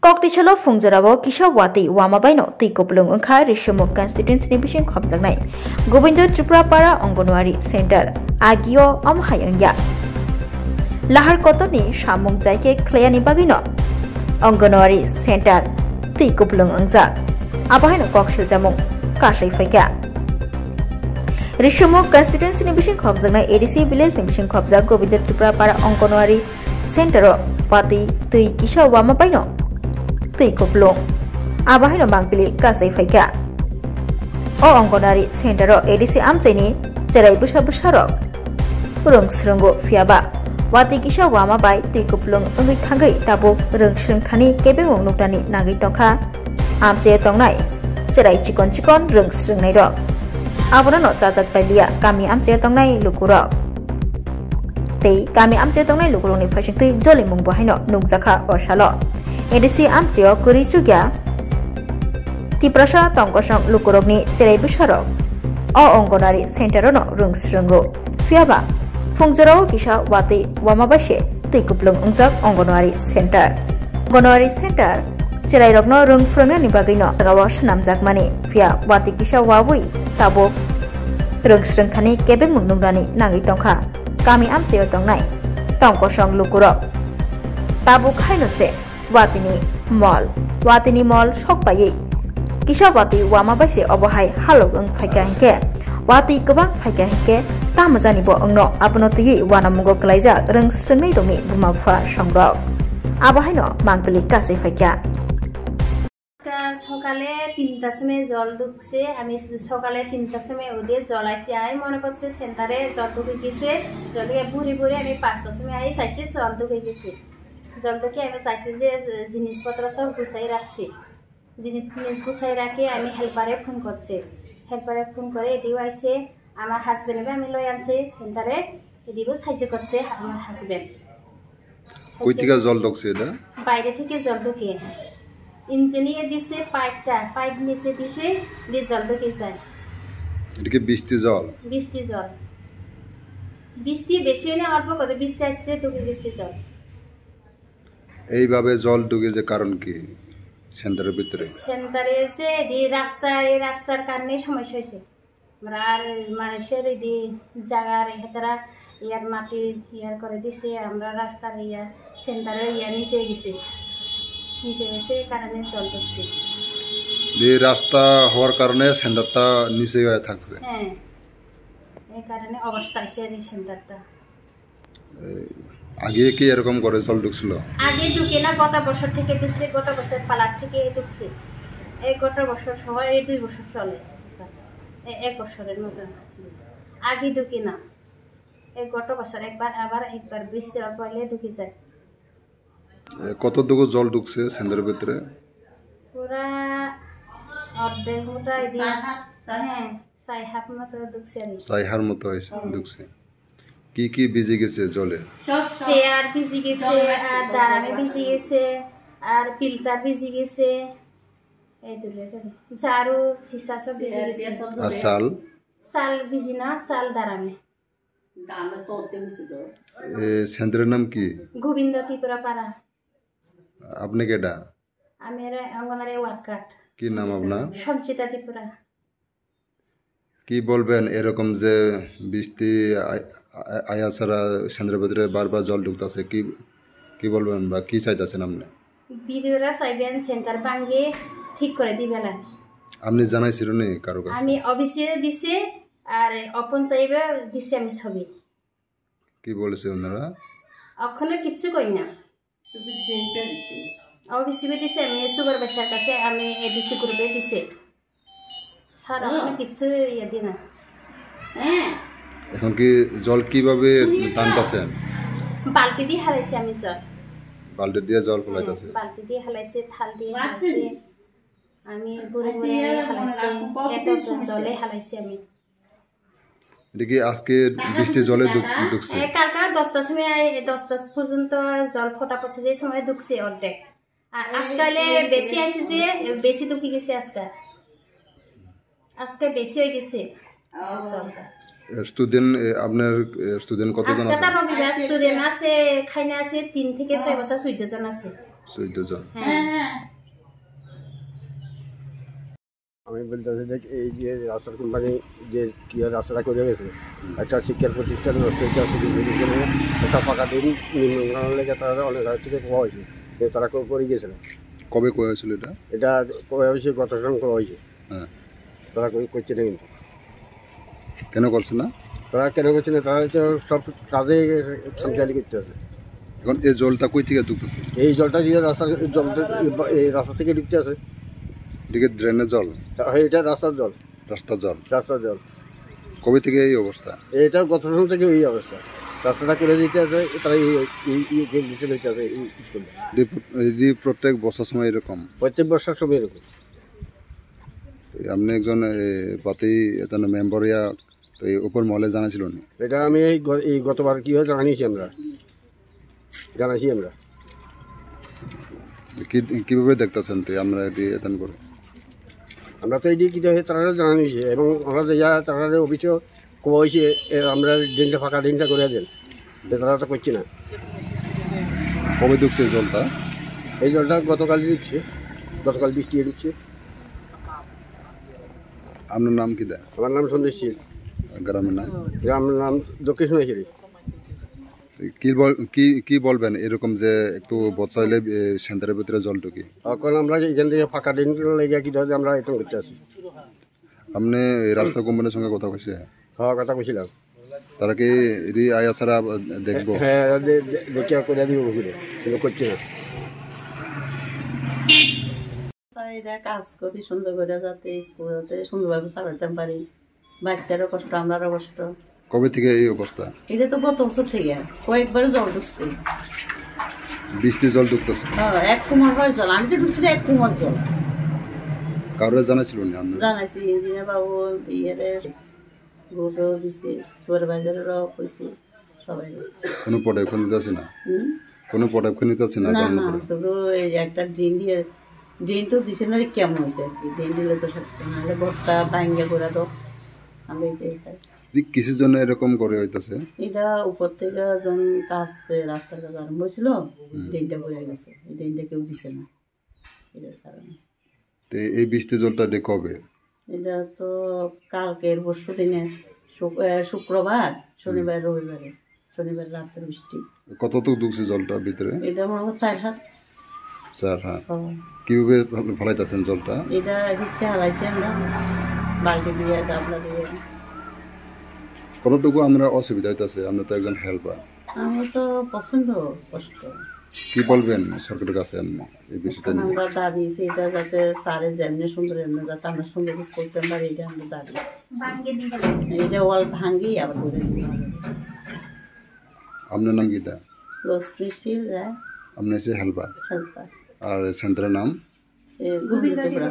Koktichalo Fungjarabo Kisha Wati Wamabaino Tikoplung Unka Rishomok Constituency Division Khopjagnai Govinda Tripura Para Angonwari Center Agio Amhayangya Lahar Kotoni Shamung Jaike Kleani Bagino Angonwari Center Tikoplung Ungza Abahino Kokshil Jamung Kashai Faika Rishomok Constituency Division Khopjagnai ADC Village Division Khopjag Govinda Tripura Para Angonwari Center Pati Tui Kisha Wamabaino Tikoplung Abahino Bangpili Kasai Faika O Angonwari Center ADC Amchaini Cherai Busha Busharok Rungsrungo Fiaba Wati Kisha Wama by Tikoplung Ungui Tangai Tabo Rungsrung Thani Kebeng Nutani Nagi Tonka Amche Tongnai Cherai Chikon Rungsrung Nairo Abono Jajak Balia Kami Amche Tongnai Lukurok Tei Kami Amche Tongnai Lukuroni Fashingti Joli Mungbohino Nungzaka or Shalo ADC Amchio Kurisugia Tiprasha Tongkosong Lukurogni Cherai Busharok O Angonwari Center no Rungsrungo Fiaba Fungjaro Kisha Wati Wamabashe Tikoplung Ungjak Angonwari Center Angonwari Center Cherai Rogno Rungfrungna ni bagino Gawash Namjak Mani Fia Wati Kisha Wabui Tabo Rungsrung Thani Kebeng Mungnungani Nangi Tongkha Kami Amchio Tongnai Tongkosong Lukurok Tabo Khainose Watini Mall Shokpayi Kisha Wati Wamabase Obohai Halog Faika Hinke Wati Gobang Faika Hinke Tamazani Bo Ungno Abonoti Wanamungo Glaja Rungsrungnai Domi Bumafa Shongrok Abahino Mangpili Kasai Faika সকালে 3টার সময় জল ঢুকছে আমি সকালে 3টার সময় ওদে জল আইছে I মনে করছে সেন্টারে জল ঢুকে গেছে জলে ভুরি ভুরি আমি 5টার সময় আই চাইছে জল ঢুকে গেছে জল ঢুকে আমি চাইছে যে জিনিসপত্র সব গুছাই রাখছি জিনিস গুছাই রাখে আমি হেল্পারে ফোন করছে হেল্পারে ফোন করে এদিও আইছে আমার হাজবেন্ডকে আমি লই আনছে সেন্টারে এদিও সাহায্য করছে আমার হাজবেন্ড কই থেকে জল ঢুকছে এটা বাইরে থেকে জল ঢুকে ইঞ্জিনিয়ার দিছে পাইপ নিচে দিছে দিয়ে জল ঢুকে যায় এদিকে বৃষ্টি জল বৃষ্টি বেশি না অল্প করে বৃষ্টি আসছে ঢুকে গেছে জল এইভাবে জল ঢুকে যে কারণ কি সেন্টারের ভিতরে যে এই রাস্তার কারণে সমস্যা হয়েছে আর মানুষের এই জায়গার হেতারা ইয়ার মাটি ইয়ার করে দিছে আমরা রাস্তার ইয়া সেন্টারে ইয়া নিচে গেছে কারণে জল ঢুকছে এই রাস্তা হওয়ার কারণে সেন্টারটা নিচে হয়ে থাকছে হ্যাঁ এই কারণে অবস্থা আছে এই সেন্টারটা আগে কি এরকম করে জল ঢুকছিল আগে ঢুকে না গত বছর থেকে দিচ্ছে গত বছর পালাক থেকে ঢুকছে এই গত বছর সহ এই 2 বছর চলে এই 1 বছরের মতো আগে ঢুকে না এই গত বছর একবার বৃষ্টি পড়লে ঢুকে যায় কতটুকু জল ঢুকছে সেন্টারের ভিতরে পুরা অর্ধেক মতো হ্যাঁ 6 হাত মতো ঢুকছে 6 হাত মতো ঢুকছে কি ভিজে গেছে জলে সব চেয়ার ভিজে গেছে আর দাঁড়ামে ভিজে গেছে আর ফিল্টার ভিজে গেছে এই দুটো ঝাড়ু সীসা সব ভিজে গেছে আর সাল ভিজে না সাল দাঁড়ামে সেন্টারের নাম কি গোবিন্দ ত্রিপুরা পাড়া আপনি কেডা আমি অঙ্গনওয়াড়ি ওয়ার্কার কি নাম আপনার সঞ্চিতা ত্রিপুরা কি বলবেন এরকম যে বৃষ্টি আয়া ছাড়া সেন্টারের ভিতরে বারবার জল ঢুকতেছে কি বলবেন বা কি চাইতেছেন আপনি বিডিওরা চাইবেন সেন্টার ভাঙিয়ে ঠিক করে দিবেন আপনি জানাইছিলেন নি কারো কাছে আমি অফিসে দিছি আর অপঞ্চায়েতে দিছি আমি ছবি কি বলেছে ওনারা এখনো কিছু কই না অফিসে দিছি আমি সুপারভাইজার কাছে আমি এডিসি গ্রুপে দিছি স্যার এখনো কিছু ইয়ে দি না এখন কি জল কিভাবে টানতাছেন বালতি দিয়ে হালাইছি আমি জল বালতি দিয়ে জল ফলাইতাছে বালতি দিয়ে হালাইছে থাল দিয়ে হালাইছে আমি বুড়ি হালাইছি এত জলে হালাইছি আমি এদিকে আজকে বৃষ্টি জলে ঢুকছে কালকে 10টার সময় 10টা পর্যন্ত জল ফোটা পড়ছে যে সময় ঢুকছে অর্ধেক আর আজকালে বেশি আইছে যে বেশি ঢুকে গেছে আজকে বেশি হয়ে গেছে জলটা স্টুডেন্ট আপনার স্টুডেন্ট কতজন আছে আজকে রবিবার স্টুডেন্ট আছে খাইনা আছে 3 থেকে 6 বছর 14 জন আছে 14 জন। আমি বলতেছি দেখ এই যে রাস্তার কোম্পানি যে কী রাস্তাটা করে গেছে একটা শিক্ষার প্রতিষ্ঠান নষ্ট হয়েছে একটা ফাঁকা দিন নির্মাণ লেগে তারা অনেক রাত থেকে পাওয়া হয়েছে তারা করে গিয়েছিল। কবে হয়েছিল এটা? এটা কবে হয়েছে গত সঙ্গে করা হয়েছে। হ্যাঁ, তারা করছে না কিন্তু। কেন করছে না? তারা কেন করছে না? তারা হচ্ছে সব কাজে সঞ্চালিত করতে হবে। এখন এই জলটা কই থেকে ঢুকতেছে? এই জলটা দিয়ে রাস্তার জলটা এই রাস্তা থেকে ঢুকতে আছে। এদিকে ড্রেনের জল? এটা রাস্তার জল। রাস্তার জল? রাস্তার জল। কবে থেকে এই অবস্থা? এটা গত সঙ্গে থেকে এই অবস্থা। রাস্তাটা করে দিতে আছে তারা দিতে দিতে আছে এই স্কুলে। প্রত্যেক বছর সময় এরকম? প্রত্যেক বর্ষার সময় এরকম। আপনি একজন পাতি এখানে মেম্বার ইয়া তো এই উপর মহলে জানাছিল না? এটা আমি এই গতবার কী হয় জানিয়েছি আমরা। কীভাবে দেখতেছেন তো আমরা এদি এতন করে? আমরা তো এটি কী হয়ে তারা জানিয়েছি এবং আমরা যা তারা অফিসেও কোয়া হয়েছে আমরা দিনটা ফাঁকা দিনটা করে দেন, তারা তো করছি না। কবে ঢুকছে জলটা? এই জলটা গতকাল ঢুকছে, গতকাল বৃষ্টি ঢুকছে। আপনার নাম কি দেয়? আমার নাম সন্দেশ শীল। গ্রামের নাম? গ্রামের নাম দক্ষিণ সোনাইছড়ি। কি বলবেন এরকম যে একটু বর্ষা হলে সেন্টারের ভিতরে জল ঢুকি? এখন আমরা এখান থেকে ফাঁকা দিন লেগে কী ধরে আমরা এরকম করতে আসি। আপনি রাস্তা কোম্পানির সঙ্গে কথা কইছে? হওয়ার কথা বলছিলাম। তারা কি এদি আয়া ছাড়া দেখবো? হ্যাঁ, দেখে করে দিব বুঝলো, কিন্তু করছি না। এরা কাজ করি সুন্দর করে যাতে স্কুল যাতে সুন্দরভাবে চালাতে পারি। বাচ্চারও কষ্ট, আমারও কষ্ট। কবে থেকে এই অবস্থা? এটা তো গত বছর থেকে কয়েকবার জল ঢুকছে। বৃষ্টি জল ঢুকতেছে? হ্যাঁ, 1 কুমার হয় জল। আমি তো ঢুকছি 1 কুমার জল। কারোর জানাইছিল না? আমরা জানাইছি ইঞ্জিনিয়ার বাবু, ইয়েরে বোর্ডও দিছে, সুপারভাইজারেরও কইছি, সবাই। কোনো পদক্ষেপ নিতেছে না? কোনো পদক্ষেপ নিতেছে না? না না, শুধু এই একটা ড্রেন দিয়ে ড্রেন তো দিছে না, কেমন হয়েছে আর কি। ড্রেন দিলে তো থাকতো, নাহলে ঘরটা ভাঙ্গে করে তো আমি এটাই চাই। কিসের জন্য এরকম করে হইতেছে? এটা উপর থেকে যখন কাজ রাস্তার কাজ আরম্ভ হয়েছিল, ড্রেনটা পড়ে গেছে। এই ড্রেনটা কেউ দিছে না, এটার কারণে। তো এই বৃষ্টি জলটা কবে? এটা তো কালকের পরশু দিনে, শুক্রবার, শনিবার, রবিবারে। শনিবার রাতের বৃষ্টি। কতটুকু ঢুকছে জলটা ভিতরে? এটা মনে হয় 4 হাত। স্যার, হ্যাঁ। কিভাবে ফলাইতেছেন জলটা? এটা হচ্ছে হারাইছি আমরা বালতি দিয়ে, গাবলা দিয়ে। কতটুকু আমরা অসুবিধা হইতেছে? আমরা তো একজন হেল্পার। আমার তো পছন্দ কষ্ট। কি বলবেন সরকারের কাছে আপনি এই বিষয়টা নিয়ে? আমরা দাবি এটা যাতে সারে যেমনি সুন্দর এমনি যাতে আমরা সুন্দর কিছু করতে পারি, এটা আমরা দাবি। এটা ওয়াল ভাঙ্গি আবার করে দিতে হবে। আপনার নাম কি দা? লক্ষ্মী শীল রায়। আপনি হচ্ছে হেল্পার? হেল্পার। আর সেন্টারের নাম? গোবিন্দ ত্রিপুরা।